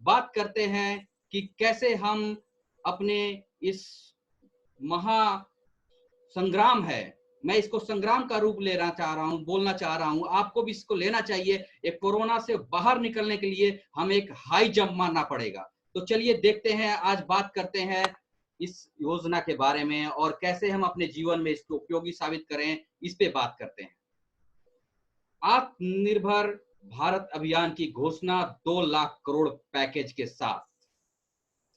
बात करते हैं कि कैसे हम अपने इस महा संग्राम है, मैं इसको संग्राम का रूप लेना चाह रहा हूं, बोलना चाह रहा हूं, आपको भी इसको लेना चाहिए। एक कोरोना से बाहर निकलने के लिए हमें एक हाई जंप मारना पड़ेगा। तो चलिए देखते हैं, आज बात करते हैं इस योजना के बारे में और कैसे हम अपने जीवन में इसको उपयोगी साबित करें, इस पे बात करते हैं। आत्मनिर्भर भारत अभियान की घोषणा 2 लाख करोड़ पैकेज के साथ।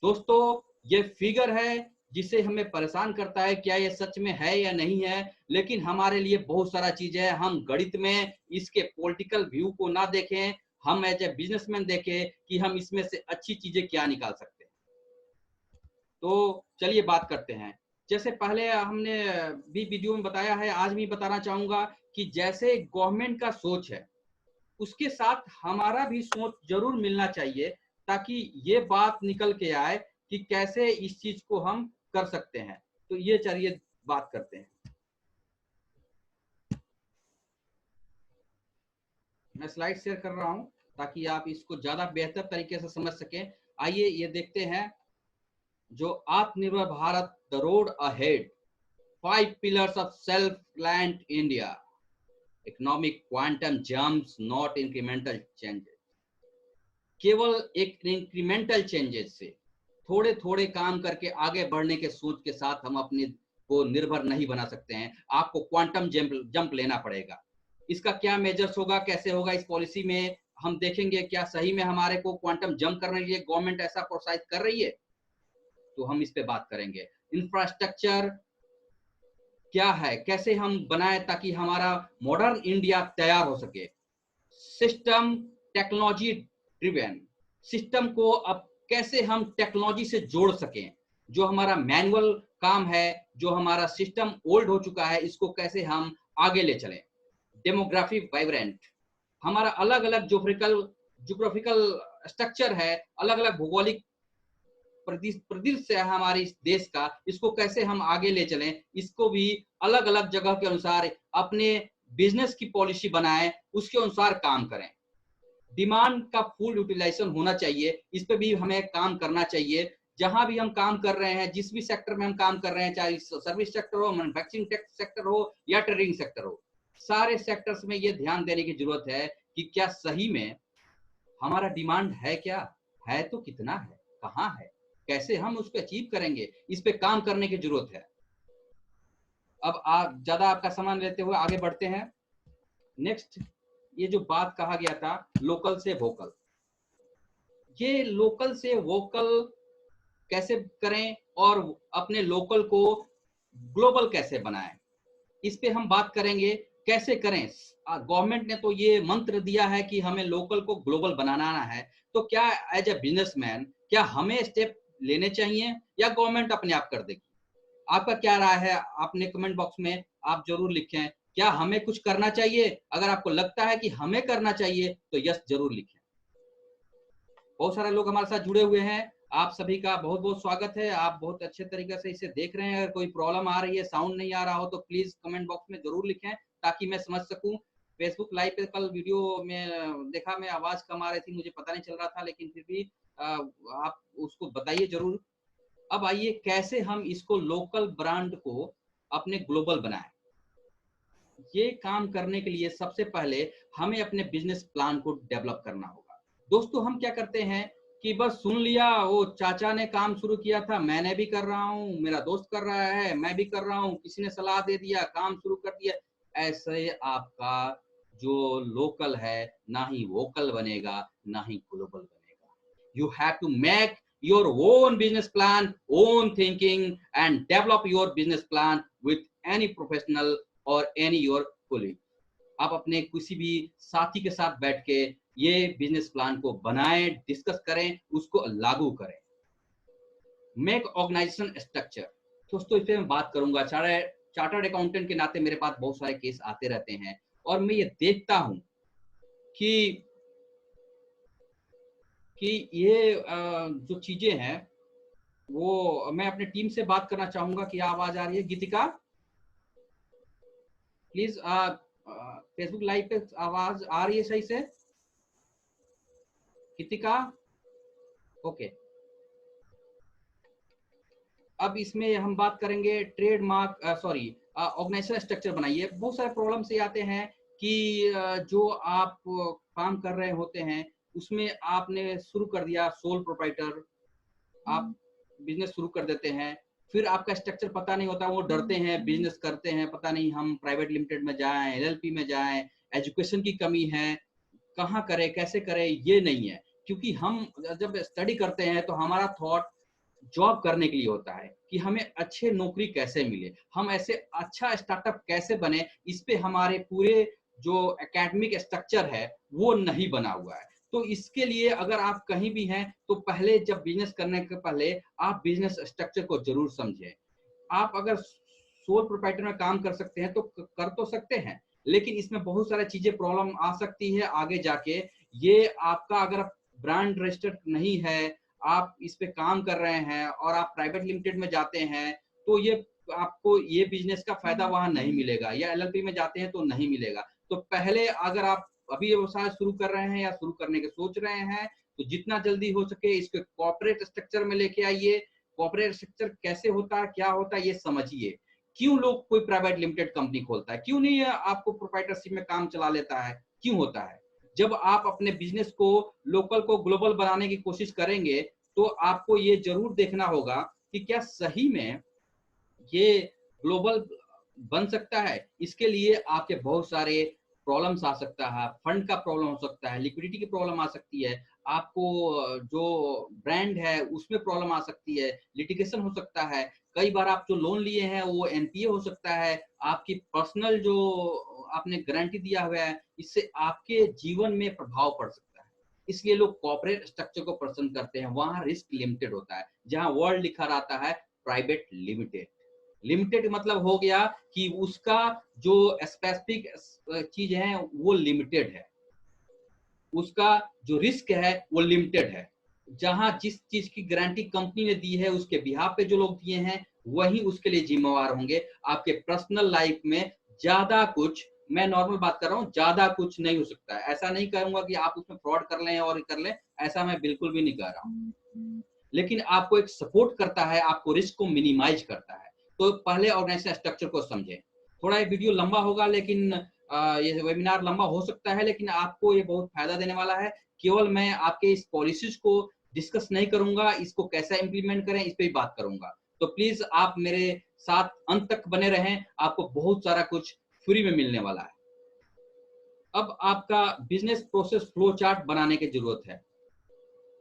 दोस्तों, ये फिगर है जिसे हमें परेशान करता है, क्या ये सच में है या नहीं है, लेकिन हमारे लिए बहुत सारा चीज है। हम गणित में इसके पॉलिटिकल व्यू को ना देखें, हम एज ए बिजनेसमैन देखें कि हम इसमें से अच्छी चीजें क्या निकाल सकते हैं। तो चलिए बात करते हैं। जैसे पहले हमने भी वीडियो में बताया है, आज भी बताना चाहूंगा कि जैसे गवर्नमेंट का सोच है, उसके साथ हमारा भी सोच जरूर मिलना चाहिए, ताकि ये बात निकल के आए कि कैसे इस चीज को हम कर सकते हैं। तो ये चलिए बात करते हैं। मैं स्लाइड शेयर कर रहा हूं ताकि आप इसको ज्यादा बेहतर तरीके से समझ सकें। आइए ये देखते हैं, जो आत्मनिर्भर Bharat the road ahead, 5 pillars of self reliant India, economic quantum jumps not incremental changes. केवल एक इंक्रीमेंटल चेंजेस से, थोड़े थोड़े काम करके आगे बढ़ने के सोच के साथ हम अपने को निर्भर नहीं बना सकते हैं। आपको क्वांटम जंप लेना पड़ेगा। इसका क्या मेजर्स होगा, कैसे होगा, इस पॉलिसी में हम देखेंगे। क्या सही में हमारे को क्वांटम जंप करने के लिए गवर्नमेंट ऐसा प्रोत्साहित कर रही है, तो हम इस पे बात करेंगे। इंफ्रास्ट्रक्चर क्या है, कैसे हम बनाए ताकि हमारा मॉडर्न इंडिया तैयार हो सके। सिस्टम टेक्नोलॉजी ड्रिवन, सिस्टम को अब कैसे हम टेक्नोलॉजी से जोड़ सकें। जो हमारा मैनुअल काम है, जो हमारा सिस्टम ओल्ड हो चुका है, इसको कैसे हम आगे ले चलें। डेमोग्राफी वाइब्रेंट, हमारा अलग अलग जोग्राफिकल स्ट्रक्चर है, अलग अलग भौगोलिक परिदृश्य है हमारे इस देश का, इसको कैसे हम आगे ले चलें, इसको भी अलग अलग जगह के अनुसार अपने बिजनेस की पॉलिसी बनाएं, उसके अनुसार काम करें। डिमांड का फुल यूटिलाइजेशन होना चाहिए, इस पे भी हमें काम करना चाहिए। जहां भी हम काम कर रहे हैं, जिस भी सेक्टर में हम काम कर रहे हैं, चाहे सर्विस सेक्टर हो, मैन्युफैक्चरिंग सेक्टर हो या ट्रेडिंग सेक्टर हो, सारे सेक्टर्स में ये ध्यान देने की जरूरत है कि क्या सही में हमारा डिमांड है, क्या है, तो कितना है, कहाँ है, कैसे हम उसको अचीव करेंगे, इस पे काम करने की जरूरत है। अब आप ज्यादा आपका समय लेते हुए आगे बढ़ते हैं। नेक्स्ट, ये जो बात कहा गया था लोकल से वोकल, ये लोकल से वोकल कैसे करें और अपने लोकल को ग्लोबल कैसे बनाएं, इस पे हम बात करेंगे। कैसे करें, गवर्नमेंट ने तो ये मंत्र दिया है कि हमें लोकल को ग्लोबल बनाना है, तो क्या एज ए बिजनेसमैन क्या हमें स्टेप लेने चाहिए या गवर्नमेंट अपने आप कर देगी? आपका क्या राय है, आपने कमेंट बॉक्स में आप जरूर लिखें। क्या हमें कुछ करना चाहिए? अगर आपको लगता है कि हमें करना चाहिए तो यस जरूर लिखें। बहुत सारे लोग हमारे साथ जुड़े हुए हैं, आप सभी का बहुत बहुत स्वागत है। आप बहुत अच्छे तरीके से इसे देख रहे हैं। अगर कोई प्रॉब्लम आ रही है, साउंड नहीं आ रहा हो, तो प्लीज कमेंट बॉक्स में जरूर लिखें ताकि मैं समझ सकूं। फेसबुक लाइव पे कल वीडियो में देखा मैं, आवाज कम आ रही थी, मुझे पता नहीं चल रहा था, लेकिन फिर भी आप उसको बताइए जरूर। अब आइए, कैसे हम इसको लोकल ब्रांड को अपने ग्लोबल बनाएं। ये काम करने के लिए सबसे पहले हमें अपने बिजनेस प्लान को डेवलप करना होगा। दोस्तों, हम क्या करते हैं कि बस सुन लिया, वो चाचा ने काम शुरू किया था, मैंने भी कर रहा हूँ, मेरा दोस्त कर रहा है, मैं भी कर रहा हूँ, किसी ने सलाह दे दिया, काम शुरू कर दिया। ऐसे आपका जो लोकल है ना ही वोकल बनेगा, ना ही ग्लोबल बनेगा। You have to make your own business plan, own thinking, and develop your business plan with any professional or any your colleague. आप अपने किसी भी साथी के साथ बैठ के ये बिजनेस प्लान को बनाएं, डिस्कस करें, उसको लागू करें। मेक ऑर्गेनाइजेशन स्ट्रक्चर, दोस्तों इस पे मैं बात करूंगा। चार्टर्ड अकाउंटेंट के नाते मेरे पास बहुत सारे केस आते रहते हैं और मैं ये देखता हूं कि ये जो चीजें हैं, वो मैं अपने टीम से बात करना चाहूंगा कि आवाज आ रही है? गीतिका प्लीज, फेसबुक लाइव पे आवाज आ रही है सही से? गीतिका, ओके, अब इसमें हम बात करेंगे ट्रेडमार्क, सॉरी, ऑर्गेनाइजेशन स्ट्रक्चर बनाइए। बहुत सारे प्रॉब्लम से आते हैं कि जो आप काम कर रहे होते हैं उसमें आपने शुरू कर दिया सोल प्रोप्राइटर, आप बिजनेस शुरू कर देते हैं, फिर आपका स्ट्रक्चर पता नहीं होता, वो डरते हैं बिजनेस करते हैं, पता नहीं हम प्राइवेट लिमिटेड में जाएं, एलएलपी में जाएं, एजुकेशन की कमी है, कहाँ करें कैसे करें, ये नहीं है। क्योंकि हम जब स्टडी करते हैं तो हमारा थॉट जॉब करने के लिए होता है कि हमें अच्छे नौकरी कैसे मिले, हम ऐसे अच्छा स्टार्टअप कैसे बने, इस पे हमारे पूरे जो एकेडमिक स्ट्रक्चर है वो नहीं बना हुआ है। तो इसके लिए अगर आप कहीं भी हैं तो पहले जब बिजनेस करने के पहले आप बिजनेस स्ट्रक्चर को जरूर समझें। आप अगर सोल प्रोप्राइटर में काम कर सकते हैं तो कर तो सकते हैं, लेकिन इसमें बहुत सारी चीजें प्रॉब्लम आ सकती है आगे जाके। ये आपका अगर ब्रांड रजिस्टर्ड नहीं है, आप इस पे काम कर रहे हैं और आप प्राइवेट लिमिटेड में जाते हैं तो ये आपको ये बिजनेस का फायदा वहां नहीं मिलेगा, या एलएलपी में जाते हैं तो नहीं मिलेगा। तो पहले अगर आप अभी व्यवसाय शुरू कर रहे हैं या शुरू करने के सोच रहे हैं तो जितना जल्दी हो सके इसको कॉर्पोरेट स्ट्रक्चर में लेके आइए। कॉर्पोरेट स्ट्रक्चर कैसे होता है, क्या होता है, ये समझिए। क्यों लोग कोई प्राइवेट लिमिटेड कंपनी खोलता है, क्यों नहीं आपको प्रोप्राइटरशिप में काम चला लेता है, क्यों होता है? जब आप अपने बिजनेस को लोकल को ग्लोबल बनाने की कोशिश करेंगे तो आपको ये जरूर देखना होगा कि क्या सही में ये ग्लोबल बन सकता है। इसके लिए आपके बहुत सारे प्रॉब्लम्स आ सकता है, फंड का प्रॉब्लम हो सकता है, लिक्विडिटी की प्रॉब्लम आ सकती है, आपको जो ब्रांड है उसमें प्रॉब्लम आ सकती है, लिटिगेशन हो सकता है, कई बार आप जो लोन लिए हैं वो एनपीए हो सकता है, आपकी पर्सनल जो आपने गारंटी दिया हुआ है इससे आपके जीवन में प्रभाव पड़ सकता है। इसलिए लोग कॉर्पोरेट स्ट्रक्चर को पसंद करते हैं, वहां रिस्क लिमिटेड होता है, जहां वर्ड लिखा रहता है प्राइवेट लिमिटेड। लिमिटेड मतलब हो गया कि उसका जो स्पेसिफिक चीज है वो लिमिटेड है, उसका जो रिस्क है वो लिमिटेड है। जहां जिस चीज की गारंटी कंपनी ने दी है उसके बिहाफ पे जो लोग दिए हैं वही उसके लिए जिम्मेवार होंगे। आपके पर्सनल लाइफ में ज्यादा कुछ, मैं नॉर्मल बात कर रहा हूँ, ज्यादा कुछ नहीं हो सकता है। ऐसा नहीं कहूंगा कि आप उसमें फ्रॉड कर लें और कर लें, ऐसा मैं बिल्कुल भी नहीं कह रहा हूँ, लेकिन आपको एक सपोर्ट करता है, आपको रिस्क को मिनिमाइज करता है। तो पहले ऑर्गेनाइजेशन स्ट्रक्चर को समझें। थोड़ा ये वीडियो लंबा होगा, लेकिन ये वेबिनार लंबा हो सकता है, लेकिन आपको ये बहुत फायदा देने वाला है। केवल मैं आपके इस पॉलिसीज को डिस्कस नहीं करूंगा, इसको कैसा इंप्लीमेंट करें इस पे भी बात करूंगा। तो प्लीज आप मेरे साथ अंत तक बने रहें, आपको बहुत सारा कुछ फ्री में मिलने वाला है। अब आपका बिजनेस प्रोसेस फ्लो चार्ट बनाने की जरूरत है।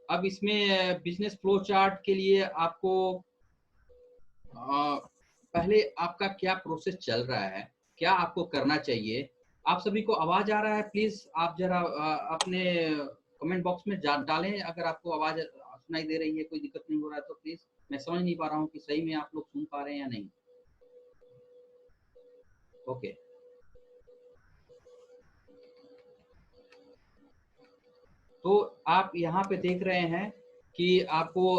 अब इसमें बिजनेस फ्लो चार्ट के लिए आपको पहले आपका क्या प्रोसेस चल रहा है, क्या आपको करना चाहिए। आप सभी को आवाज आ रहा है? प्लीज आप जरा अपने कमेंट बॉक्स में डालें अगर आपको आवाज सुनाई दे रही है, कोई दिक्कत नहीं हो रहा है तो प्लीज। मैं समझ नहीं पा रहा हूँ कि सही में आप लोग सुन पा रहे हैं या नहीं। ओके, तो आप यहाँ पे देख रहे हैं कि आपको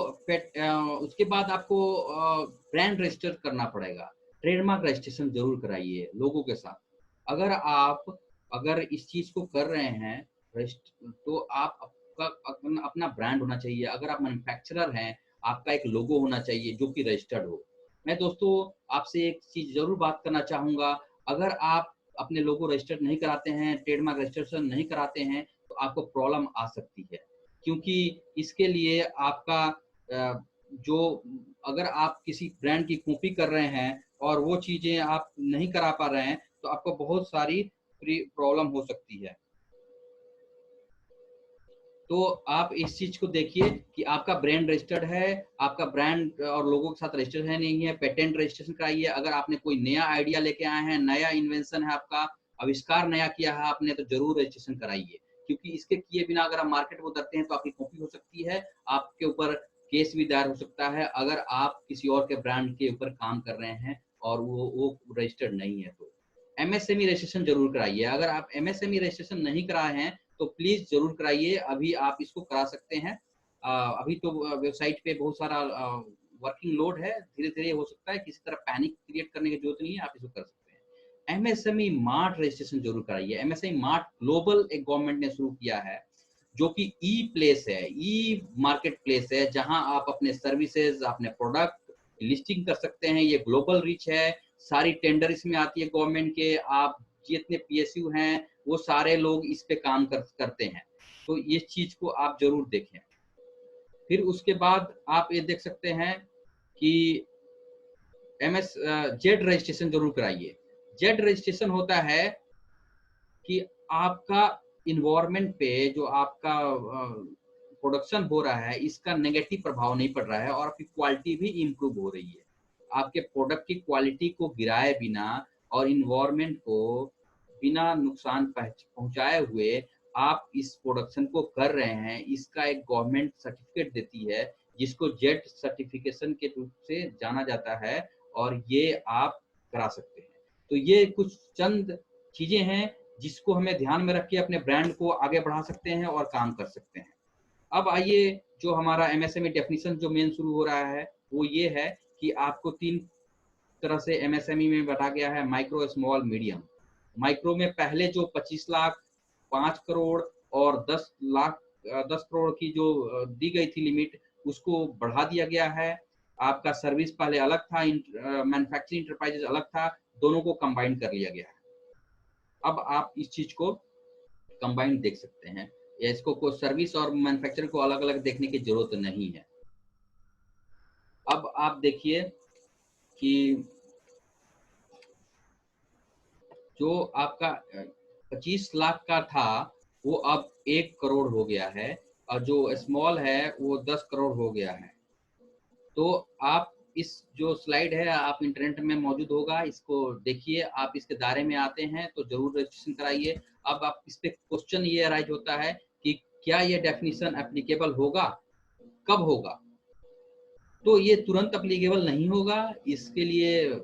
उसके बाद आपको ब्रांड रजिस्टर करना पड़ेगा। ट्रेडमार्क रजिस्ट्रेशन जरूर कराइए लोगों के साथ। अगर आप अगर इस चीज को कर रहे हैं तो आप अपना ब्रांड होना चाहिए। अगर आप मैन्युफैक्चरर हैं आपका एक लोगो होना चाहिए जो कि रजिस्टर्ड हो। मैं दोस्तों आपसे एक चीज जरूर बात करना चाहूंगा, अगर आप अपने लोगो रजिस्टर्ड नहीं कराते हैं, ट्रेडमार्क रजिस्ट्रेशन नहीं कराते हैं तो आपको प्रॉब्लम आ सकती है। क्योंकि इसके लिए आपका जो अगर आप किसी ब्रांड की कॉपी कर रहे हैं और वो चीजें आप नहीं करा पा रहे हैं तो आपको बहुत सारी प्रॉब्लम हो सकती है। तो आप इस चीज को देखिए कि आपका ब्रांड रजिस्टर्ड है, आपका ब्रांड और लोगों के साथ रजिस्टर्ड है नहीं है, पेटेंट रजिस्ट्रेशन कराइए। अगर आपने कोई नया आइडिया लेके आए हैं, नया इन्वेंशन है, आपका आविष्कार नया किया है आपने, तो जरूर रजिस्ट्रेशन कराइए। क्योंकि इसके किए बिना अगर आप मार्केट में उतरते हैं तो आपकी कॉपी हो सकती है, आपके ऊपर केस भी दायर हो सकता है अगर आप किसी और के ब्रांड के ऊपर काम कर रहे हैं और वो रजिस्टर्ड नहीं है। तो एमएसएमई रजिस्ट्रेशन जरूर कराइए। अगर आप एमएसएमई रजिस्ट्रेशन नहीं कराए हैं तो प्लीज जरूर कराइए, अभी आप इसको करा सकते हैं। अभी तो वेबसाइट पे बहुत सारा वर्किंग लोड है, धीरे धीरे हो सकता है, किसी तरह पैनिक क्रिएट करने की जरूरत नहीं है, आप इसको कर सकते हैं। एमएसएमई मार्ट रजिस्ट्रेशन जरूर कराइए। एमएसएमई मार्ट ग्लोबल एक गवर्नमेंट ने शुरू किया है जो कि ई प्लेस है, ई मार्केट प्लेस है, जहां आप अपने सर्विसेज, अपने प्रोडक्ट लिस्टिंग कर सकते हैं। ये ग्लोबल रीच है, सारी टेंडर इसमें आती है गवर्नमेंट के, आप जितने पीएसयू हैं वो सारे लोग इस पे काम करते हैं। तो ये चीज को आप जरूर देखें। फिर उसके बाद आप ये देख सकते हैं कि एमएस जेड रजिस्ट्रेशन जरूर कराइए। जेड रजिस्ट्रेशन होता है कि आपका इन्वायरमेंट पे जो आपका प्रोडक्शन हो रहा है इसका नेगेटिव प्रभाव नहीं पड़ रहा है और आपकी क्वालिटी भी इम्प्रूव हो रही है। आपके प्रोडक्ट की क्वालिटी को गिराए बिना और इन्वायरमेंट को बिना नुकसान पहुंचाए हुए आप इस प्रोडक्शन को कर रहे हैं, इसका एक गवर्नमेंट सर्टिफिकेट देती है जिसको जेड सर्टिफिकेशन के रूप से जाना जाता है, और ये आप करा सकते हैं। तो ये कुछ चंद चीजें हैं जिसको हमें ध्यान में रख के अपने ब्रांड को आगे बढ़ा सकते हैं और काम कर सकते हैं। अब आइए, जो हमारा एमएसएमई डेफिनेशन जो मेन शुरू हो रहा है वो ये है कि आपको 3 तरह से एमएसएमई में बांटा गया है, माइक्रो, स्मॉल, मीडियम। माइक्रो में पहले जो 25 लाख, 5 करोड़ और 10 लाख 10 करोड़ की जो दी गई थी लिमिट, उसको बढ़ा दिया गया है। आपका सर्विस पहले अलग था, मैन्युफैक्चरिंग इंटरप्राइजेज अलग था, दोनों को कंबाइन कर लिया गया है। अब आप इस चीज को कंबाइन देख सकते हैं, या इसको कोई सर्विस और मैन्युफैक्चरिंग को अलग अलग देखने की जरूरत नहीं है। अब आप देखिए कि जो आपका 25 लाख का था वो अब 1 करोड़ हो गया है, और जो स्मॉल है वो 10 करोड़ हो गया है। तो आप इस जो स्लाइड है आप इंटरनेट में मौजूद होगा, इसको देखिए। आप इसके दायरे में आते हैं तो जरूर रजिस्ट्रेशन कराइए। अब आप इस पे क्वेश्चन ये अराइज होता है कि क्या ये डेफिनेशन एप्लीकेबल होगा, कब होगा? तो ये तुरंत एप्लीकेबल नहीं होगा, इसके लिए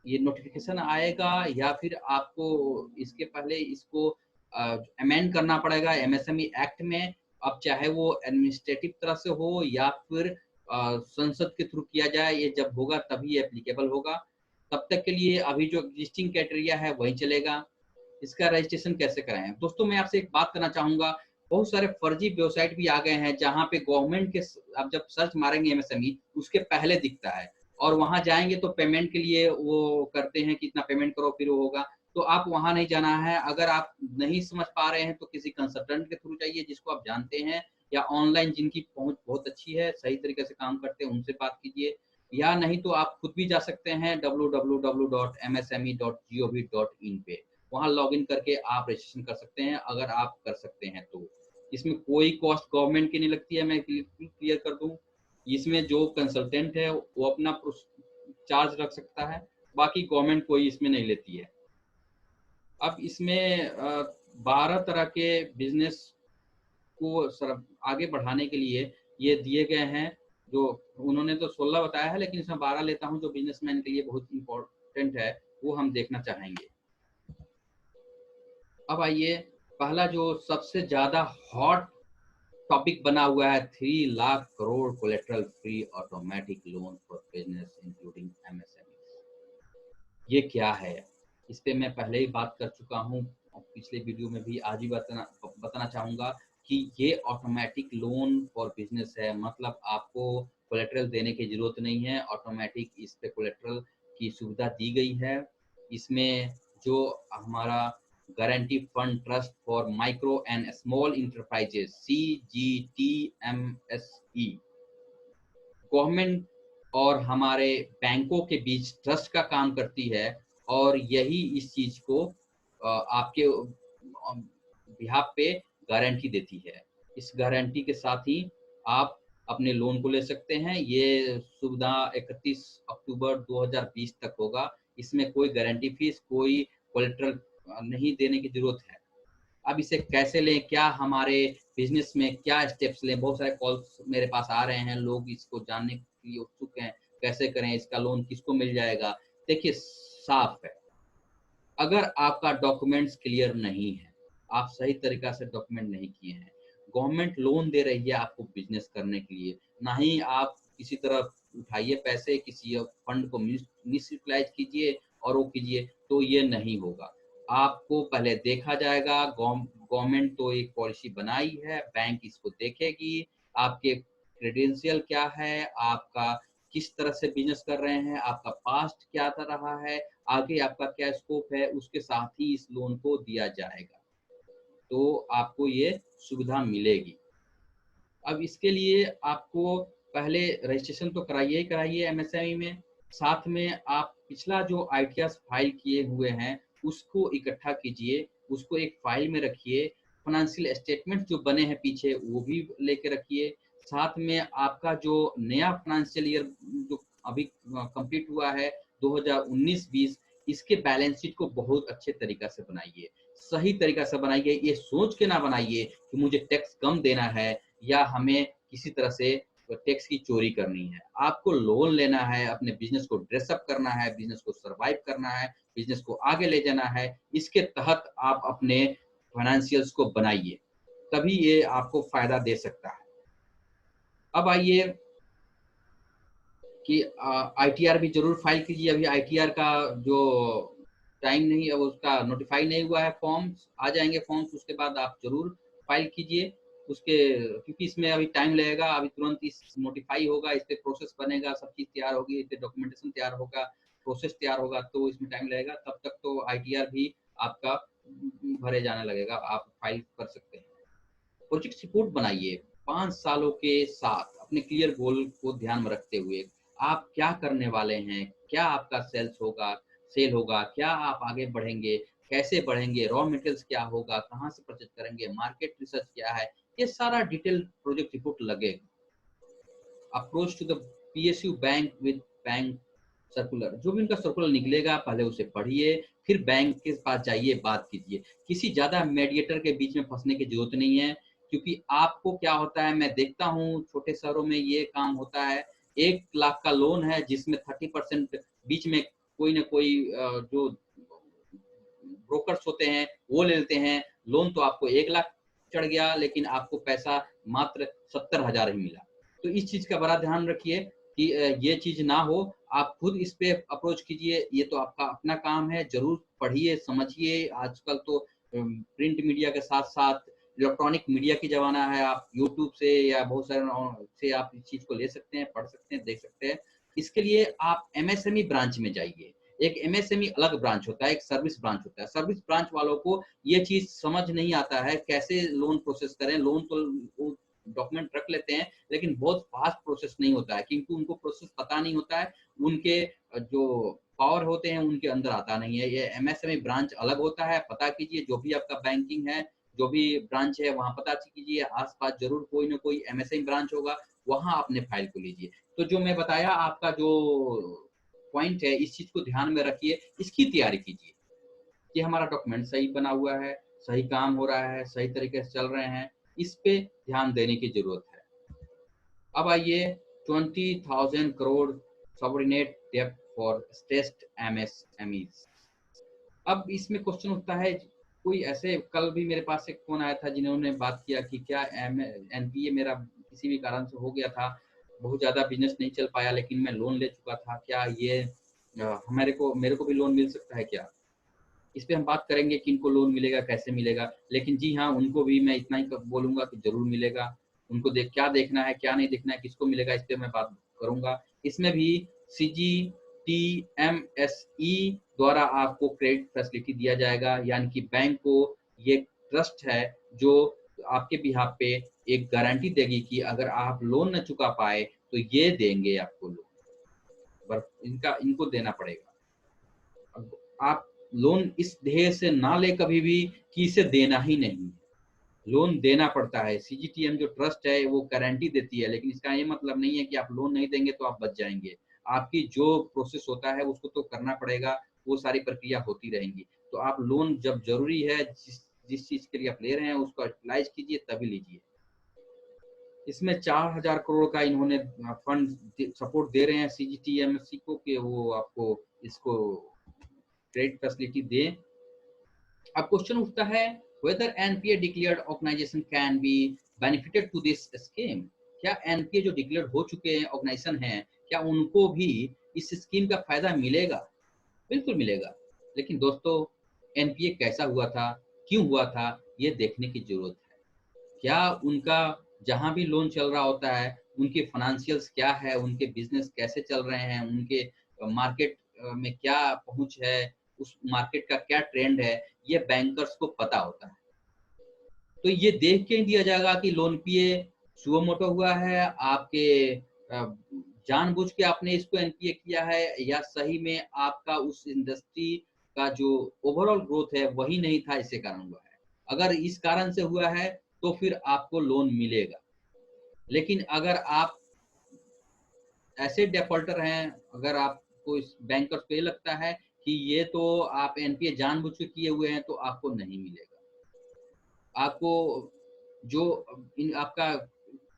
ये नोटिफिकेशन आएगा या फिर आपको इसके पहले इसको अमेंड करना पड़ेगा एमएसएमई एक्ट में। अब चाहे वो एडमिनिस्ट्रेटिव तरह से हो या फिर संसद के थ्रू किया जाए, ये जब होगा तभी एप्लीकेबल होगा। तब तक के लिए अभी जो एग्जिस्टिंग क्राइटेरिया है वही चलेगा। इसका रजिस्ट्रेशन कैसे कराएं? दोस्तों, मैं आपसे एक बात करना चाहूंगा, बहुत सारे फर्जी वेबसाइट भी आ गए हैं जहां पे गवर्नमेंट के आप जब सर्च मारेंगे एमएसएमई उसके पहले दिखता है, और वहां जाएंगे तो पेमेंट के लिए वो करते हैं कि इतना पेमेंट करो फिर वो होगा। तो आप वहां नहीं जाना है। अगर आप नहीं समझ पा रहे हैं तो किसी कंसल्टेंट के थ्रू जाइए जिसको आप जानते हैं, या ऑनलाइन जिनकी पहुंच बहुत अच्छी है, सही तरीके से काम करते हैं, उनसे बात कीजिए। या नहीं तो आप खुद भी जा सकते हैं www.msme.gov.in पे, वहां लॉगिन करके आप रजिस्ट्रेशन कर सकते हैं अगर आप कर सकते हैं तो। इसमें कोई कॉस्ट गवर्नमेंट की नहीं लगती है, मैं क्लियर कर दूं। इसमें जो कंसल्टेंट है वो अपना चार्ज रख सकता है, बाकी गवर्नमेंट कोई इसमें नहीं लेती है। अब इसमें 12 तरह के बिजनेस को आगे बढ़ाने के लिए ये दिए गए हैं। जो उन्होंने तो 16 बताया है, लेकिन इसमें 12 लेता हूं जो बिजनेसमैन के लिए बहुत इंपॉर्टेंट है, वो हम देखना चाहेंगे। अब आइए, पहला जो सबसे ज्यादा हॉट टॉपिक बना हुआ है, 3 lakh crore collateral free automatic loan for business including MSME. ये क्या है? इस पे मैं पहले ही बात कर चुका हूँ और पिछले वीडियो में भी आज ही बताना चाहूंगा कि ये ऑटोमेटिक लोन फॉर बिजनेस है। मतलब आपको कोलेटरल देने की जरूरत नहीं है, ऑटोमेटिक इस पे कोलेटरल की सुविधा दी गई है। इसमें जो हमारा guarantee fund trust for micro and small enterprises CGTMSE, government और हमारे बैंकों के बीच ट्रस्ट का काम करती है, और यही इस चीज को आपके बिहाफ पे गारंटी देती है। इस गारंटी के साथ ही आप अपने लोन को ले सकते हैं। ये सुविधा 31 अक्टूबर 2020 तक होगा। इसमें कोई गारंटी फीस, कोई कोलेटरल नहीं देने की जरूरत है। अब इसे कैसे लें, क्या हमारे बिजनेस में क्या स्टेप्स लें? बहुत सारे कॉल्स मेरे पास आ रहे हैं, लोग इसको जानने के लिए उत्सुक हैं, कैसे करें, इसका लोन किसको मिल जाएगा? देखिए, साफ है, अगर आपका डॉक्यूमेंट्स क्लियर नहीं है, आप सही तरीका से डॉक्यूमेंट नहीं किए हैं, गवर्नमेंट लोन दे रही है आपको बिजनेस करने के लिए, ना ही आप किसी तरह उठाइए पैसे, किसी फंड को मिसयूटिलाइज कीजिए और वो कीजिए, तो ये नहीं होगा। आपको पहले देखा जाएगा, गवर्नमेंट तो एक पॉलिसी बनाई है, बैंक इसको देखेगी, आपके क्रेडेंशियल क्या है, आपका किस तरह से बिजनेस कर रहे हैं, आपका पास्ट क्या रहा है, आगे आपका क्या स्कोप है, उसके साथ ही इस लोन को दिया जाएगा। तो आपको ये सुविधा मिलेगी। अब इसके लिए आपको पहले रजिस्ट्रेशन तो कराइए ही कराइए एमएसएमई में, साथ में आप पिछला जो आईटीआर फाइल किए हुए हैं उसको इकट्ठा कीजिए, उसको एक फाइल में रखिए, फाइनेंशियल स्टेटमेंट जो बने हैं पीछे वो भी लेके रखिए, साथ में आपका जो नया फाइनेंशियल ईयर जो अभी कंप्लीट हुआ है 2019-20, इसके बैलेंस शीट को बहुत अच्छे तरीका से बनाइए, सही तरीका से बनाइए, ये सोच के ना बनाइए कि मुझे टैक्स कम देना है या हमें किसी तरह से टैक्स की चोरी करनी है। आपको लोन लेना है, अपने बिजनेस को ड्रेसअप करना है, बिजनेस को सर्वाइव करना है, बिजनेस को आगे ले जाना है, इसके तहत आप अपने फाइनेंशियल्स को बनाइए, तभी ये आपको फायदा दे सकता है। अब आइए कि आईटीआर भी जरूर फाइल कीजिए। अभी आईटीआर का जो टाइम नहीं, अब उसका नोटिफाई नहीं हुआ है, फॉर्म्स आ जाएंगे फॉर्म्स, उसके बाद आप जरूर फाइल कीजिए उसके, क्योंकि इसमें अभी टाइम लगेगा, अभी तुरंत इस नोटिफाई होगा, इस पे प्रोसेस बनेगा, सब चीज तैयार होगी, इस पे डॉक्यूमेंटेशन तैयार होगा, प्रोसेस तैयार होगा, तो इसमें टाइम लगेगा, तब तक तो आईटीआर भी आपका भरे जाने लगेगा, आप फाइल कर सकते हैं। प्रोजेक्ट रिपोर्ट बनाइए 5 सालों के साथ अपने क्लियर गोल को ध्यान में रखते हुए, आप क्या करने वाले हैं, क्या आपका सेल होगा, क्या आप आगे बढ़ेंगे, कैसे बढ़ेंगे, रॉ मटेरियल्स क्या होगा, कहाँ से परचेज करेंगे, मार्केट रिसर्च क्या है, ये सारा डिटेल प्रोजेक्ट रिपोर्ट लगेगा। Approach to the PSU bank with bank circular, जो भी उनका सर्कुलर निकलेगा पहले उसे पढ़िए, फिर बैंक के पास जाइए, बात कीजिए, किसी ज्यादा मीडिएटर के बीच में फंसने की जरूरत नहीं है, क्योंकि आपको क्या होता है, मैं देखता हूँ छोटे शहरों में ये काम होता है, 1 लाख का लोन है जिसमें 30% बीच में कोई ना कोई जो ब्रोकर्स होते हैं वो ले लेते हैं, लोन तो आपको 1 लाख चढ़ गया, लेकिन आपको पैसा मात्र 70,000 ही मिला। तो इस चीज का बड़ा ध्यान रखिए कि ये चीज ना हो, आप खुद इस पे अप्रोच कीजिए, ये तो आपका अपना काम है, जरूर पढ़िए समझिए। आजकल तो प्रिंट मीडिया के साथ साथ इलेक्ट्रॉनिक मीडिया की जमाना है, आप यूट्यूब से या बहुत सारे से आप इस चीज को ले सकते हैं, पढ़ सकते हैं, देख सकते हैं। इसके लिए आप एमएसएमई ब्रांच में जाइए, एक एमएसएमई अलग ब्रांच होता है, एक सर्विस ब्रांच होता है। सर्विस ब्रांच वालों को ये चीज समझ नहीं आता है कैसे लोन प्रोसेस करें, लोन तो डॉक्यूमेंट रख लेते हैं लेकिन बहुत फास्ट प्रोसेस नहीं होता है, क्योंकि उनको प्रोसेस पता नहीं होता है, उनके जो पावर होते हैं उनके अंदर आता नहीं है। ये एमएसएमई ब्रांच अलग होता है, पता कीजिए, जो भी आपका बैंकिंग है, जो भी ब्रांच है वहां पता कीजिए, आसपास जरूर कोई ना कोई एमएसएमई ब्रांच होगा, वहां अपने फाइल को लीजिए। तो जो मैं बताया आपका जो पॉइंट है, इस चीज को ध्यान में रखिए, इसकी तैयारी कीजिए कि हमारा डॉक्यूमेंट सही बना हुआ है, सही काम हो रहा है, सही तरीके से चल रहे हैं, इस पे ध्यान देने की जरूरत है। अब आइए 20,000 करोड़ सॉवरेनेट डेब्ट फॉर स्ट्रेस्ड एमएसएमईज। अब इसमें क्वेश्चन उठता है, कोई ऐसे, कल भी मेरे पास एक फोन आया था जिन्होंने बात किया कि क्या एनपीए मेरा किसी भी कारण से हो गया था, बहुत ज्यादा बिजनेस नहीं चल पाया, लेकिन मैं लोन ले चुका था, क्या ये मेरे को भी लोन मिल सकता है क्या? इस पे हम बात करेंगे कि इनको लोन मिलेगा, कैसे मिलेगा, लेकिन जी हाँ, उनको भी मैं इतना ही बोलूंगा कि जरूर मिलेगा। उनको क्या देखना है, क्या नहीं देखना है, किसको मिलेगा, इस पे मैं बात करूंगा। इसमें भी CGTMSE द्वारा आपको क्रेडिट फैसिलिटी दिया जाएगा, यानी कि बैंक को ये ट्रस्ट है जो आपके बिहाफ पे एक गारंटी देगी कि अगर आप लोन न चुका पाए तो ये देंगे आपको लोन, इनको देना पड़ेगा। अब आप लोन इस ध्येय से ना ले कभी भी कि इसे देना ही नहीं, लोन देना पड़ता है। सीजीटीएम जो ट्रस्ट है वो गारंटी देती है, लेकिन इसका ये मतलब नहीं है कि आप लोन नहीं देंगे तो आप बच जाएंगे। आपकी जो प्रोसेस होता है उसको तो करना पड़ेगा, वो सारी प्रक्रिया होती रहेंगी। तो आप लोन जब जरूरी है, जिस चीज के लिए आप ले रहे हैं उसको यूटिलाइज कीजिए, तभी लीजिए। इसमें 4,000 करोड़ का इन्होंने फंड सपोर्ट दे रहे हैं सीजीटीएमएससी को कि वो आपको इसको क्रेडिट फैसिलिटी दें। अब क्वेश्चन उठता है, whether NPA declared organization can be benefited to this scheme? क्या एनपीए जो डिक्लेयर हो चुके हैं ऑर्गेनाइजेशन हैं, क्या उनको भी इस स्कीम का फायदा मिलेगा? बिल्कुल मिलेगा। लेकिन दोस्तों, एनपीए कैसा हुआ था, क्यों हुआ था, ये देखने की जरूरत है। क्या उनका जहां भी लोन चल रहा होता है उनके फाइनेंशियल्स क्या है, उनके बिजनेस कैसे चल रहे हैं, उनके मार्केट में क्या पहुंच है, उस मार्केट का क्या ट्रेंड है, ये बैंकर्स को पता होता है। तो ये देख के दिया जाएगा कि लोन पीए सुओ मोटो हुआ है, आपके जानबूझ के आपने इसको एनपीए किया है, या सही में आपका उस इंडस्ट्री का जो ओवरऑल ग्रोथ है वही नहीं था, इससे कारण हुआ है। अगर इस कारण से हुआ है तो फिर आपको लोन मिलेगा। लेकिन अगर आप ऐसे डिफॉल्टर हैं, अगर आपको इस बैंकर्स को ये लगता है कि ये तो आप एनपीए जानबूझ के किए हुए हैं, तो आपको नहीं मिलेगा। आपको जो आपका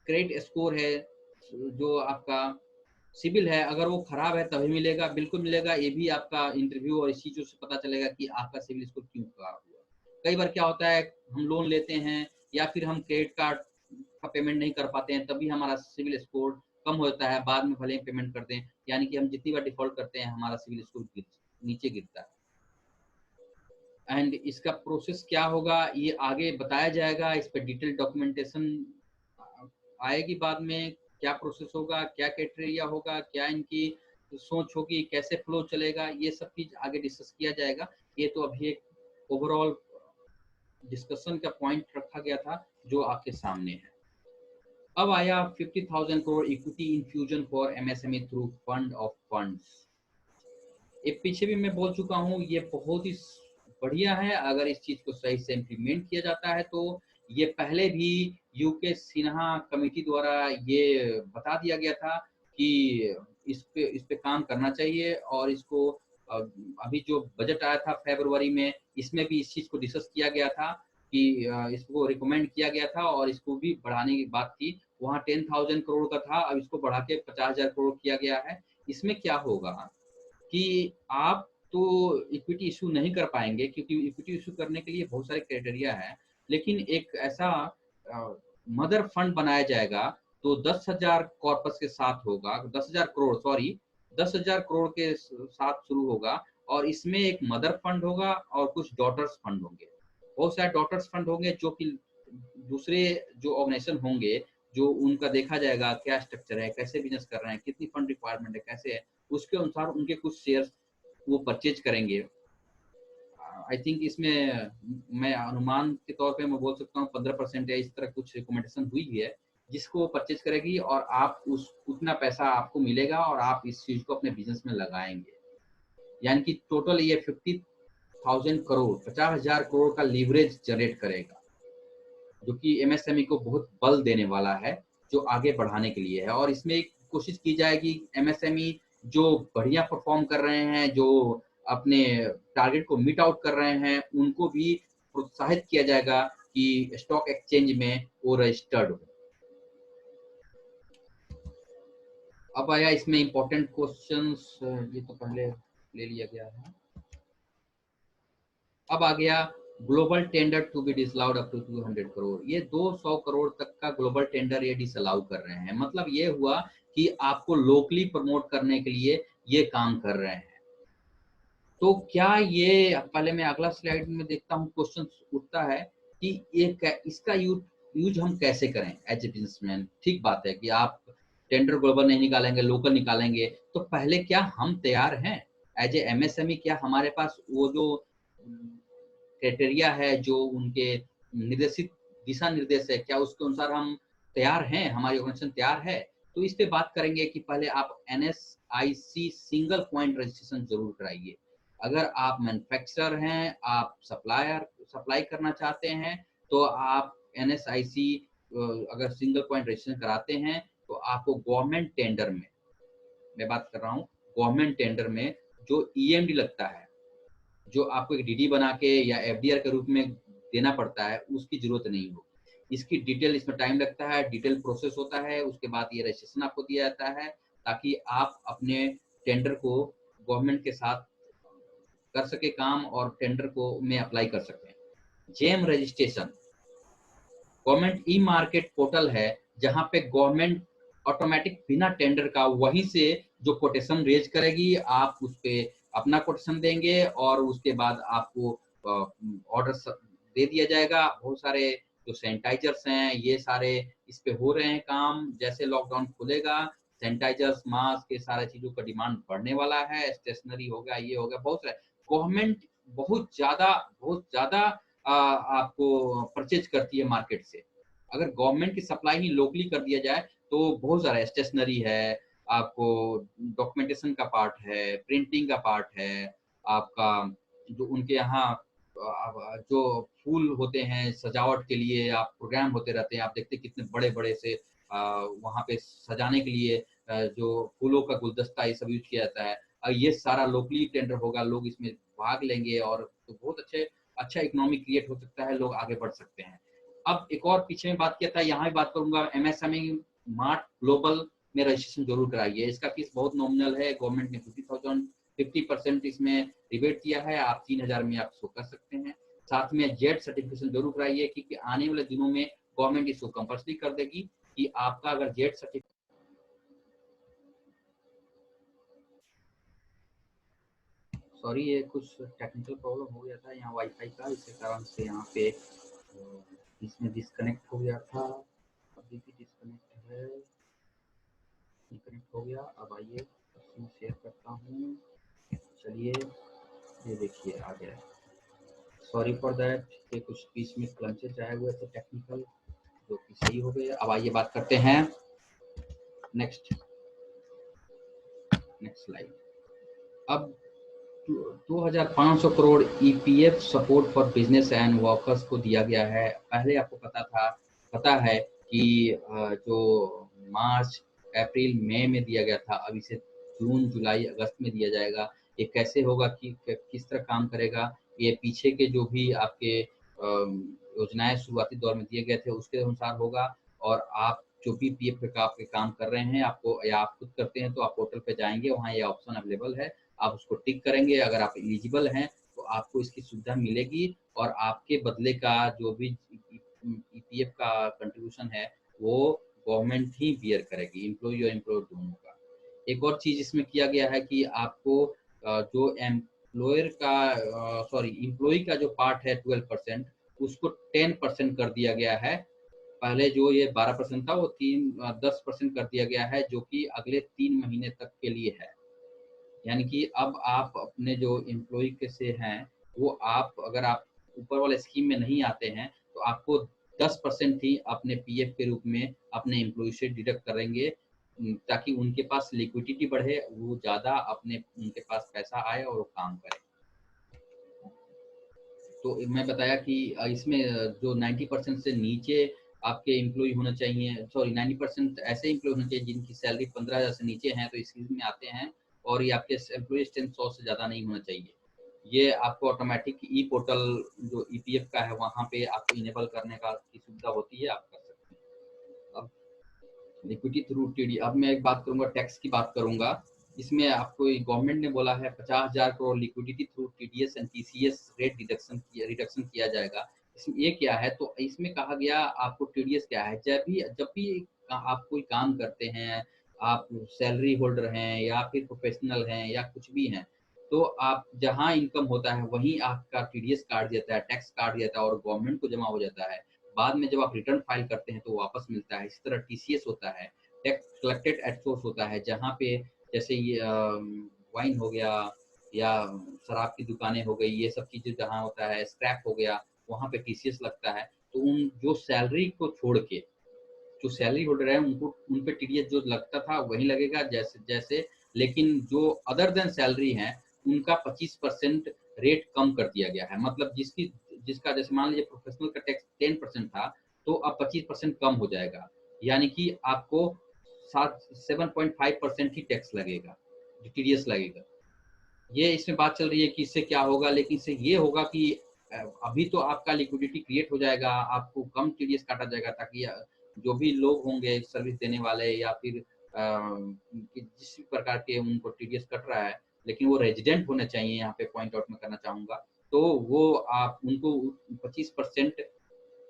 क्रेडिट स्कोर है, जो आपका सिविल है, अगर वो खराब है तभी मिलेगा, बिल्कुल मिलेगा। ये भी आपका इंटरव्यू और इस चीज़ों से पता चलेगा कि आपका सिविल स्कोर क्यों खराब हुआ। कई बार क्या होता है, हम लोन लेते हैं या फिर हम क्रेडिट कार्ड का पेमेंट नहीं कर पाते हैं, तभी हमारा सिविल स्कोर कम होता है। बाद में भले ही पेमेंट कर दें, यानी कि हम जितनी बार डिफॉल्ट करते हैं हमारा सिविल स्कोर नीचे गिरता है। एंड इसका प्रोसेस क्या होगा ये आगे बताया जाएगा, इस पर डिटेल डॉक्यूमेंटेशन आएगी बाद में। क्या प्रोसेस होगा, क्या क्राइटेरिया होगा, क्या इनकी सोच होगी, कैसे फ्लो चलेगा, ये सब चीज आगे डिस्कस किया जाएगा। ये तो अभी एक ओवरऑल डिस्कशन का पॉइंट रखा गया था जो आपके सामने है। अब आया 50,000 crore equity infusion for MSME through fund of funds. ये पीछे भी मैं बोल चुका हूँ, ये बहुत ही बढ़िया है। अगर इस चीज को सही से इम्प्लीमेंट किया जाता है तो ये पहले भी यूके सिन्हा कमेटी द्वारा ये बता दिया गया था कि इस पे काम करना चाहिए। और इसको अभी जो बजट आया था फरवरी में, इसमें भी इस चीज को डिस्कस किया गया था कि इसको रिकमेंड किया गया था और इसको भी बढ़ाने की बात थी। वहाँ 10,000 करोड़ का था, अब इसको बढ़ा के 50,000 करोड़ किया गया है। इसमें क्या होगा कि आप तो इक्विटी इशू नहीं कर पाएंगे, क्योंकि इक्विटी इशू करने के लिए बहुत सारे क्राइटेरिया है। लेकिन एक ऐसा मदर फंड बनाया जाएगा, तो 10,000 कॉर्पस के साथ होगा, 10,000 करोड़ सॉरी 10,000 करोड़ के साथ शुरू होगा। और इसमें एक मदर फंड होगा और कुछ डॉटर्स फंड होंगे। बहुत सारे डॉटर्स फंड होंगे जो कि दूसरे जो ऑर्गेनाइजेशन होंगे, जो उनका देखा जाएगा क्या स्ट्रक्चर है, कैसे बिजनेस कर रहे हैं, कितनी फंड रिक्वायरमेंट है, कैसे है, उसके अनुसार उनके कुछ शेयर्स वो परचेज करेंगे। आई थिंक इसमें मैं अनुमान के तौर पे मैं बोल सकता हूँ 15% या इस तरह कुछ रिकमेंडेशन हुई है, जिसको वो परचेज करेगी और आप उस उतना पैसा आपको मिलेगा और आप इस चीज को अपने बिजनेस में लगाएंगे। यानी कि टोटल ये 50,000 करोड़ 50,000 करोड़ का लीवरेज जनरेट करेगा, जो कि एमएसएमई को बहुत बल देने वाला है, जो आगे बढ़ाने के लिए है। और इसमें एक कोशिश की जाएगी एमएसएमई जो बढ़िया परफॉर्म कर रहे हैं, जो अपने टारगेट को मीट आउट कर रहे हैं, उनको भी प्रोत्साहित किया जाएगा कि स्टॉक एक्सचेंज में वो रजिस्टर्ड हो। अब आया इसमें इंपॉर्टेंट क्वेश्चंस, ये तो पहले ले लिया गया है। अब आ गया global tender to be disallowed up to 200 crore. ये 200 करोड़ तक का ग्लोबल टेंडर ये डिसअलाउ कर रहे हैं। मतलब ये हुआ कि आपको लोकली प्रमोट करने के लिए ये काम कर रहे हैं। तो क्या ये, पहले मैं अगला स्लाइड में देखता हूँ, क्वेश्चन उठता है कि ये इसका यूज हम कैसे करें एज ए बिजनेसमैन। ठीक बात है कि आप टेंडर ग्लोबल नहीं निकालेंगे, लोकल निकालेंगे, तो पहले क्या हम तैयार हैं एज ए एमएसएमई? क्या हमारे पास वो जो क्राइटेरिया है, जो उनके निर्देशित दिशा निर्देश है, क्या उसके अनुसार हम तैयार हैं, हमारी ऑर्गेनाइजेशन तैयार है? तो इस पे बात करेंगे कि पहले आप एनएसआईसी सिंगल पॉइंट रजिस्ट्रेशन जरूर कराइए। अगर आप मैन्युफैक्चरर हैं, आप सप्लाई करना चाहते हैं, तो आप एनएसआईसी अगर सिंगल पॉइंट रजिस्ट्रेशन कराते हैं तो आपको गवर्नमेंट टेंडर में, मैं बात कर रहा हूँ गवर्नमेंट टेंडर में, जो ईएमडी लगता है, जो आपको एक डीडी बना के या एफडीआर के रूप में देना पड़ता है, उसकी जरूरत नहीं हो। इसकी डिटेल, इसमें टाइम लगता है, डिटेल प्रोसेस होता है, उसके बाद ये रजिस्ट्रेशन आपको दिया जाता है, ताकि आप अपने टेंडर को गवर्नमेंट के साथ कर सके काम और टेंडर को में अप्लाई कर सकें। GeM registration government e market portal है, जहां पे गवर्नमेंट ऑटोमेटिक बिना टेंडर का वहीं से जो कोटेशन रेज करेगी, आप उस पे अपना कोटेशन देंगे और उसके बाद आपको ऑर्डर दे दिया जाएगा। बहुत सारे जो सैनिटाइजर्स हैं ये सारे इस पे हो रहे हैं काम। जैसे लॉकडाउन खुलेगा सैनिटाइजर्स, मास्क, ये सारी चीजों का डिमांड बढ़ने वाला है। स्टेशनरी हो गया, ये हो गया, बहुत सारे। गवर्नमेंट बहुत ज्यादा आपको परचेज करती है मार्केट से। अगर गवर्नमेंट की सप्लाई ही लोकली कर दिया जाए तो बहुत सारा स्टेशनरी है, आपको डॉक्यूमेंटेशन का पार्ट है, प्रिंटिंग का पार्ट है, आपका जो उनके यहाँ जो फूल होते हैं सजावट के लिए, आप प्रोग्राम होते रहते हैं, आप देखते हैं कितने बड़े बड़े से वहाँ पे सजाने के लिए जो फूलों का गुलदस्ता ये सब यूज किया जाता है। ये सारा लोकली टेंडर होगा, लोग इसमें भाग लेंगे और तो बहुत अच्छा इकोनॉमी क्रिएट हो सकता है, लोग आगे बढ़ सकते हैं। अब एक और पीछे में बात किया था, यहाँ भी बात करूंगा। एमएसएमई मार्ट ग्लोबल में रजिस्ट्रेशन जरूर कराइए। इसका फीस बहुत नॉमिनल है, गवर्नमेंट ने 50% इसमें रिबेट दिया है, आप 3000 में आप इसको कर सकते हैं। साथ में जेड सर्टिफिकेशन जरूर कराइए, क्योंकि आने वाले दिनों में गवर्नमेंट इसको कंपल्सरी कर देगी कि आपका अगर जेड सर्टिफिकेट, सॉरी ये कुछ टेक्निकल प्रॉब्लम हो गया था यहाँ वाईफाई का, इसके कारण से यहाँ पे इसमें डिस्कनेक्ट हो गया था। अभी भी डिस्कनेक्ट है, डिस्कनेक्ट हो गया। अब आइए स्क्रीन शेयर करता हूँ। चलिए ये देखिए आ गया। सॉरी फॉर दैट, ये कुछ बीच में क्लंचेस आए हुए थे टेक्निकल, जो कि सही हो गए। अब आइए बात करते हैं नेक्स्ट स्लाइड। अब 2500 crore EPF support for business and workers को दिया गया है। पहले आपको पता है कि जो मार्च अप्रैल मई में दिया गया था, अब इसे जून जुलाई अगस्त में दिया जाएगा। ये कैसे होगा, कि किस तरह काम करेगा, ये पीछे के जो भी आपके योजनाएं शुरुआती दौर में दिए गए थे उसके अनुसार होगा। और आप जो भी पीएफ का आपके काम कर रहे हैं, आपको या आप खुद करते हैं तो आप पोर्टल पे जाएंगे, वहाँ ये ऑप्शन अवेलेबल है, आप उसको टिक करेंगे। अगर आप एलिजिबल हैं तो आपको इसकी सुविधा मिलेगी, और आपके बदले का जो भी ईपीएफ का कंट्रीब्यूशन है वो गवर्नमेंट ही बियर करेगी, एम्प्लॉय और एम्प्लॉयर दोनों का। एक और चीज इसमें किया गया है कि आपको जो एम्प्लॉयर का एम्प्लॉय का जो पार्ट है 12%, उसको 10% कर दिया गया है। पहले जो ये 12% था वो 10% कर दिया गया है, जो कि अगले 3 महीने तक के लिए है। यानी कि अब आप अपने जो एम्प्लॉय के से हैं वो आप अगर आप ऊपर वाले स्कीम में नहीं आते हैं तो आपको 10% ही अपने पीएफ के रूप में अपने एम्प्लॉय से डिडक्ट करेंगे, ताकि उनके पास लिक्विडिटी बढ़े, वो ज़्यादा उनके पास पैसा आए और वो काम करे। तो मैं बताया कि इसमें जो 90% से नीचे आपके एम्प्लॉय होना चाहिए, 90% ऐसे एम्प्लॉय होने चाहिए जिनकी सैलरी 15,000 से नीचे है, तो इस स्कीम में आते हैं। और ये आपके एम्प्लॉय स्ट्रेंथ 100 से ज़्यादा नहीं होना चाहिए। ये आपको ऑटोमेटिक ई पोर्टल जो ईपीएफ का है वहाँ पे आपको इनेबल करने का की सुविधा होती है, आप कर सकते हैं। अब लिक्विडिटी थ्रू टीडी, अब मैं एक बात करूंगा, टैक्स की बात करूंगा। इसमें आपको गवर्नमेंट ने बोला है 50,000 crore liquidity through TDS and TCS rate reduction किया जाएगा। इसमें ये क्या है, तो इसमें कहा गया आपको टीडीएस क्या है, जब भी आप कोई काम करते हैं, आप सैलरी होल्डर हैं या फिर प्रोफेशनल हैं या कुछ भी हैं, तो आप जहाँ इनकम होता है वहीं आपका टीडीएस काट जाता है, टैक्स काट जाता है और गवर्नमेंट को जमा हो जाता है। बाद में जब आप रिटर्न फाइल करते हैं तो वापस मिलता है। इसी तरह टीसीएस होता है, टैक्स कलेक्टेड एट सोर्स होता है, जहाँ पे जैसे ये वाइन हो गया या शराब की दुकानें हो गई, ये सब चीजें जहाँ होता है, स्क्रैप हो गया, वहाँ पे टीसीएस लगता है। तो उन जो सैलरी को छोड़ के जो सैलरी होल्डर है उनको उन पे टीडीएस जो लगता था वही लगेगा जैसे जैसे, लेकिन जो अदर देन सैलरी है उनका 25% रेट कम कर दिया गया है। मतलब जिसका जैसे मान लीजिए प्रोफेशनल का टैक्स 10% था, तो अब 25% कम हो जाएगा, यानी कि आपको 7.5% ही टैक्स लगेगा, टीडीएस लगेगा। ये इसमें बात चल रही है कि इससे क्या होगा, लेकिन इससे ये होगा कि अभी तो आपका लिक्विडिटी क्रिएट हो जाएगा, आपको कम टीडीएस काटा जाएगा, ताकि जो भी लोग होंगे सर्विस देने वाले या फिर जिस प्रकार के उनको टीडीएस कट रहा है, लेकिन वो रेजिडेंट होने चाहिए, यहाँ पे पॉइंट आउट में करना चाहूंगा, तो वो आप उनको 25%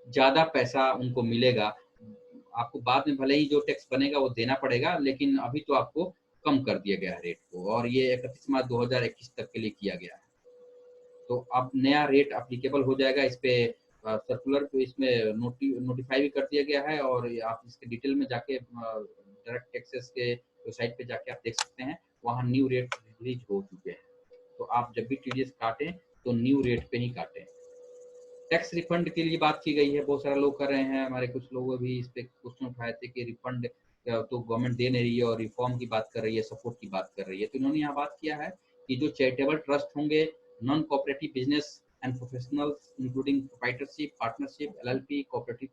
ज्यादा पैसा उनको मिलेगा। आपको बाद में भले ही जो टैक्स बनेगा वो देना पड़ेगा, लेकिन अभी तो आपको कम कर दिया गया है रेट को, और ये 31 मार्च 2021 तक के लिए किया गया है। तो अब नया रेट अप्लीकेबल हो जाएगा इस पे सर्कुलर को इसमें नोटिफाई भी कर दिया गया है, और आप इसके डिटेल में जाके डायरेक्ट टैक्सेस के वेबसाइट पे जाके आप देख सकते हैं, वहाँ न्यू रेट रिलीज हो चुके हैं। तो आप जब भी टीडीएस काटें तो न्यू रेट पे ही काटें। टैक्स रिफंड के लिए बात की गई है, बहुत सारे लोग कर रहे हैं, हमारे कुछ लोग भी इस पे क्वेश्चन उठाए थे कि रिफंड तो गवर्नमेंट दे नहीं रही है और रिफॉर्म की बात कर रही है, सपोर्ट की बात कर रही है। तो इन्होंने यहाँ बात किया है कि जो चैरिटेबल ट्रस्ट होंगे, non cooperative business and professionals including proprietorship, partnership, LLP, cooperative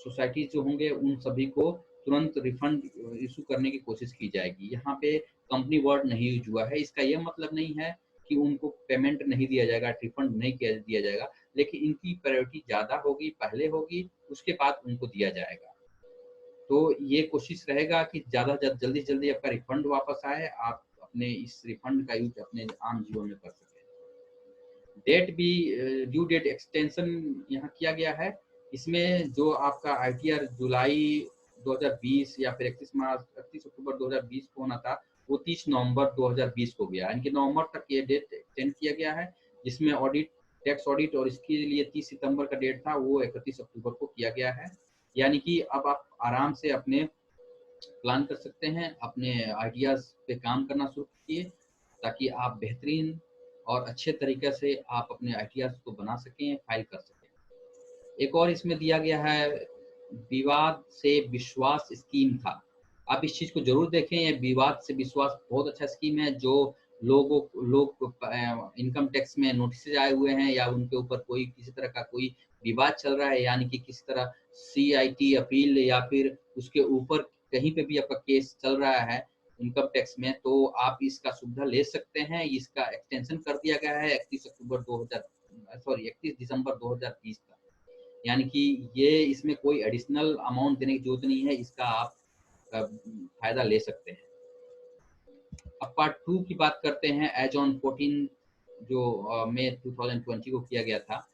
societies जो होंगे, उन सभी को तुरंत रिफंड इशू करने की कोशिश की जाएगी। यहाँ पे कंपनी वर्ड नहीं यूज हुआ है, इसका यह मतलब नहीं है कि उनको पेमेंट नहीं दिया जाएगा, रिफंड नहीं दिया जाएगा, लेकिन इनकी प्रायोरिटी ज्यादा होगी, पहले होगी, उसके बाद उनको दिया जाएगा। तो ये कोशिश रहेगा कि ज्यादा जल्दी जल्दी आपका रिफंड वापस आए, आप अपने इस रिफंड का यूज अपने आम जीवन में कर सकें। डेट भी ड्यू डेट एक्सटेंशन यहाँ किया गया है। इसमें जो आपका आईटीआर जुलाई 2020 या फिर 31 अक्टूबर 2020 को होना था, वो 30 नवंबर 2020 को गया, यानी कि नवंबर तक ये डेट एक्सटेंड किया गया है। जिसमें ऑडिट, टैक्स ऑडिट और इसके लिए 30 सितंबर का डेट था, वो 31 अक्टूबर को किया गया है। यानी कि अब आप आराम से अपने प्लान कर सकते हैं, अपने आइडियाज पे काम करना शुरू कीजिए, ताकि आप बेहतरीन और अच्छे तरीके से आप अपने आइडियाज को बना सकें, फाइल कर सकें। एक और इसमें दिया गया है, विवाद से विश्वास स्कीम था। आप इस चीज को जरूर देखें, ये विवाद से विश्वास बहुत अच्छा स्कीम है। जो लोग इनकम टैक्स में नोटिस आए हुए हैं, या उनके ऊपर कोई किसी तरह का कोई विवाद चल रहा है, यानी कि किसी तरह सीआईटी अपील या फिर उसके ऊपर कहीं पे भी आपका केस चल रहा है इनकम टैक्स में, तो आप इसका सुविधा ले सकते हैं। इसका एक्सटेंशन कर दिया गया है 31 दिसंबर 2020 तक, यानी कि ये इसमें कोई एडिशनल अमाउंट देने की जरूरत नहीं है, इसका आप फायदा ले सकते हैं। अब पार्ट 2 की बात करते हैं, एज ऑन 14 जो मई 2020 को किया गया था।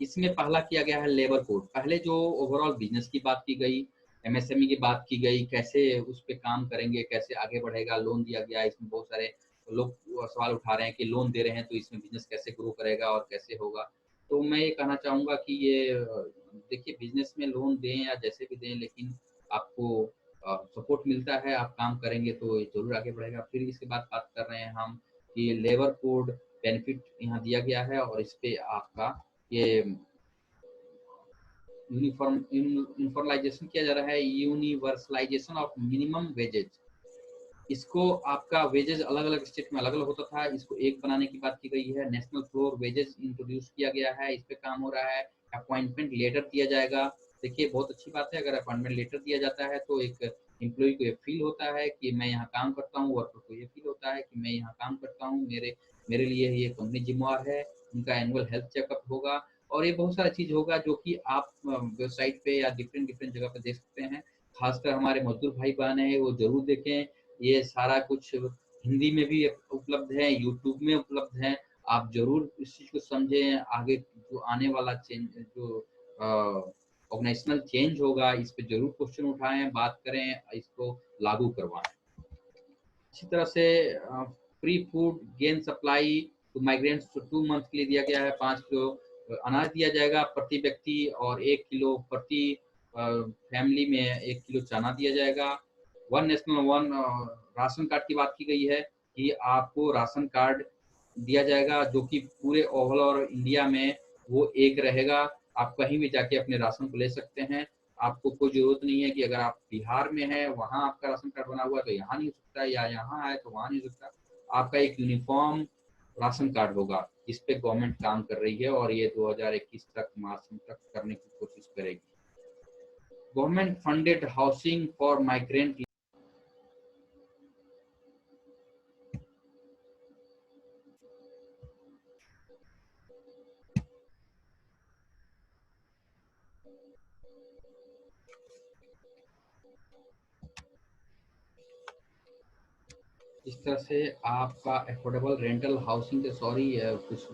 इसमें पहला किया गया है लेबर कोड। पहले जो ओवरऑल बिजनेस की बात की गई, एमएसएमई की बात की गई, कैसे उस पर काम करेंगे, कैसे आगे बढ़ेगा, लोन दिया गया। इसमें बहुत सारे लोग सवाल उठा रहे हैं कि लोन दे रहे हैं तो इसमें बिजनेस कैसे ग्रो करेगा और कैसे होगा। तो मैं ये कहना चाहूँगा कि ये देखिए, बिजनेस में लोन दें या जैसे भी दें, लेकिन आपको सपोर्ट मिलता है, आप काम करेंगे तो ये जरूर आगे बढ़ेगा। फिर इसके बाद बात कर रहे हैं हम कि लेबर कोड बेनिफिट यहाँ दिया गया है, और इस पे आपका ये यूनिफॉर्मलाइजेशन किया जा रहा है, यूनिवर्सलाइजेशन ऑफ मिनिमम वेजेज। इसको आपका वेजेज अलग अलग स्टेट में अलग अलग होता था, इसको एक बनाने की बात की गई है। नेशनल फ्लोर वेजेज इंट्रोड्यूस किया गया है, इस पे काम हो रहा है। अपॉइंटमेंट लेटर दिया जाएगा। देखिए, बहुत अच्छी बात है, अगर अपॉइंटमेंट लेटर दिया जाता है तो एक एम्प्लॉय को ये फील होता है कि मैं यहाँ काम करता हूँ, वर्कर को ये फील होता है कि मैं यहाँ काम करता हूँ, मेरे लिए ये कंपनी जिम्मेवार है। उनका एनुअल हेल्थ चेकअप होगा, और ये बहुत सारा चीज होगा जो कि आप वेबसाइट पे या डिफरेंट डिफरेंट जगह पे देख सकते हैं। खासकर हमारे मजदूर भाई बहन है, वो जरूर देखें। ये सारा कुछ हिंदी में भी उपलब्ध है, यूट्यूब में उपलब्ध है। आप जरूर इस चीज को समझें, आगे जो आने वाला चेंज, जो ऑर्गेनाइजेशनल चेंज होगा, इस पे जरूर क्वेश्चन उठाएं, बात करें, इसको लागू करवाएं। इसी तरह से free food grain supply to migrants 2 month के लिए दिया गया है। 5 किलो अनाज दिया जाएगा प्रति व्यक्ति, और 1 किलो प्रति फैमिली में 1 किलो चना दिया जाएगा। One national one ration card की बात की गई है कि आपको राशन कार्ड दिया जाएगा, जो कि पूरे ओवरऑल इंडिया में वो एक रहेगा। आप कहीं भी जाके अपने राशन को ले सकते हैं। आपको कोई जरूरत नहीं है कि अगर आप बिहार में हैं, वहाँ आपका राशन कार्ड बना हुआ है तो यहाँ नहीं हो सकता, या यहाँ आए तो वहाँ नहीं हो सकता। आपका एक यूनिफॉर्म राशन कार्ड होगा, जिस पे गवर्नमेंट काम कर रही है, और ये 2021 तक मार्च तक करने की कोशिश करेगी। Government funded housing for migrant. इस तरह से आपका अफोर्डेबल रेंटल हाउसिंग के, सॉरी कुछ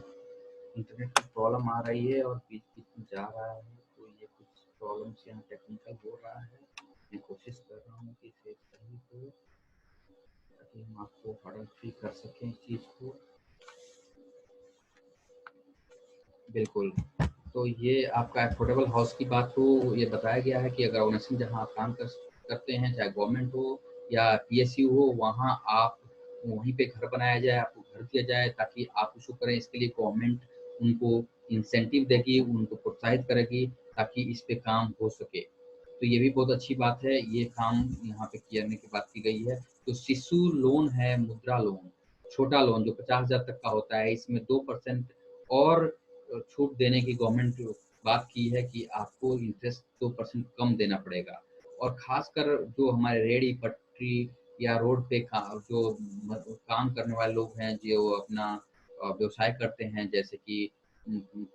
इंटरनेट की प्रॉब्लम आ रही है और बीच बीच में जा रहा है, तो ये कुछ प्रॉब्लम से यहाँ टेक्निकल हो रहा है। मैं कोशिश कर रहा हूँ कि इसे सही हो, ताकि हम आपको हर्डल फ्री कर सकें इस चीज़ को। बिल्कुल। तो ये आपका अफोर्डेबल हाउस की बात हो, ये बताया गया है कि अगर ऑर्गेनाइजेशन जहाँ आप काम करते हैं, चाहे गवर्नमेंट हो या पीएसयू हो, वहाँ आप वहीं पे घर बनाया जाए, आपको घर दिया जाए ताकि आप उसको करें। इसके लिए गवर्नमेंट उनको इंसेंटिव देगी, उनको प्रोत्साहित करेगी ताकि इस पे काम हो सके। तो ये भी बहुत अच्छी बात है, ये काम यहाँ पे करने की बात की गई है। तो शिशु लोन है, मुद्रा लोन, छोटा लोन जो 50,000 तक का होता है, इसमें 2% और छूट देने की गवर्नमेंट बात की है कि आपको इंटरेस्ट 2% कम देना पड़ेगा। और खासकर जो हमारे रेहड़ी पटरी या रोड पे जो काम करने वाले लोग हैं, जो अपना व्यवसाय करते हैं, जैसे कि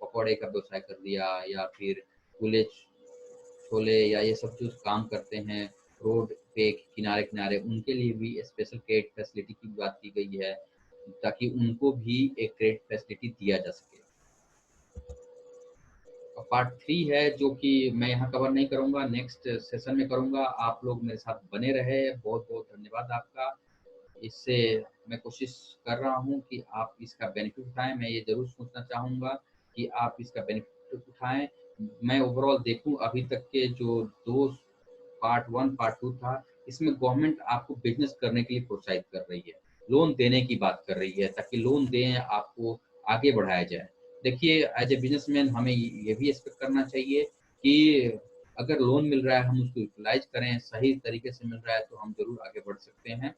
पकौड़े का व्यवसाय कर दिया या फिर कुले छोले या ये सब जो काम करते हैं रोड पे किनारे किनारे, उनके लिए भी स्पेशल क्रेडिट फैसिलिटी की बात की गई है ताकि उनको भी एक क्रेडिट फैसिलिटी दिया जा सके। पार्ट 3 है जो कि मैं यहाँ कवर नहीं करूँगा, नेक्स्ट सेशन में करूँगा। आप लोग मेरे साथ बने रहे, बहुत बहुत धन्यवाद आपका। इससे मैं कोशिश कर रहा हूँ कि आप इसका बेनिफिट उठाएं। मैं ये ज़रूर सोचना चाहूँगा कि आप इसका बेनिफिट उठाएं। मैं ओवरऑल देखूँ अभी तक के जो दो पार्ट 1 पार्ट 2 था, इसमें गवर्नमेंट आपको बिजनेस करने के लिए प्रोत्साहित कर रही है, लोन देने की बात कर रही है ताकि लोन दें, आपको आगे बढ़ाया जाए। देखिए एज ए बिजनेसमैन हमें ये भी एक्सपेक्ट करना चाहिए कि अगर लोन मिल रहा है हम उसको यूटिलाइज करें, सही तरीके से मिल रहा है तो हम जरूर आगे बढ़ सकते हैं।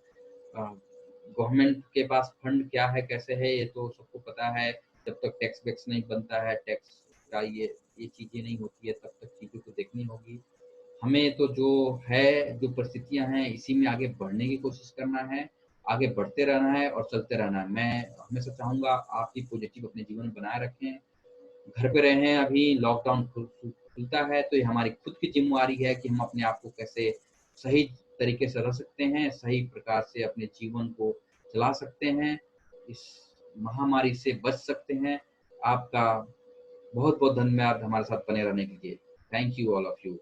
गवर्नमेंट के पास फंड क्या है, कैसे है, ये तो सबको पता है। जब तक टैक्स वैक्स नहीं बनता है, टैक्स का ये चीज़ें नहीं होती है, तब तक चीज़ों को देखनी होगी। हमें तो जो है, जो परिस्थितियां हैं, इसी में आगे बढ़ने की कोशिश करना है, आगे बढ़ते रहना है और चलते रहना है। मैं हमेशा चाहूँगा आप भी पॉजिटिव अपने जीवन में बनाए रखें। घर पे रहें, अभी लॉकडाउन खुलता है तो ये हमारी खुद की जिम्मेवारी है कि हम अपने आप को कैसे सही तरीके से रह सकते हैं, सही प्रकार से अपने जीवन को चला सकते हैं, इस महामारी से बच सकते हैं। आपका बहुत बहुत धन्यवाद हमारे साथ बने रहने के लिए। Thank you all of you.